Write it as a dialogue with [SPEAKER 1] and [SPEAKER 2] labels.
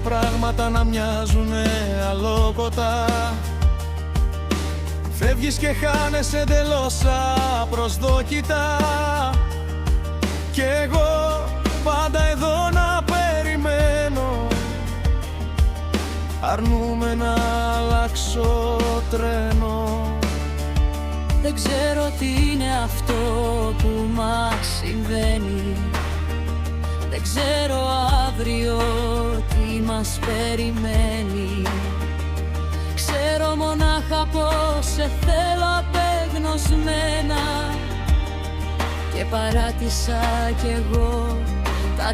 [SPEAKER 1] πράγματα να μοιάζουνε αλόκοτα. Φεύγεις και χάνεσαι εντελώς απροσδόκητα. Κι εγώ πάντα εδώ να περιμένω, αρνούμαι να αλλάξω τρένο.
[SPEAKER 2] Δεν ξέρω τι είναι αυτό που μας συμβαίνει. Δεν ξέρω αύριο τι μας περιμένει. Ξέρω μονάχα πως σε θέλω απεγνωσμένα, και παράτησα κι εγώ τα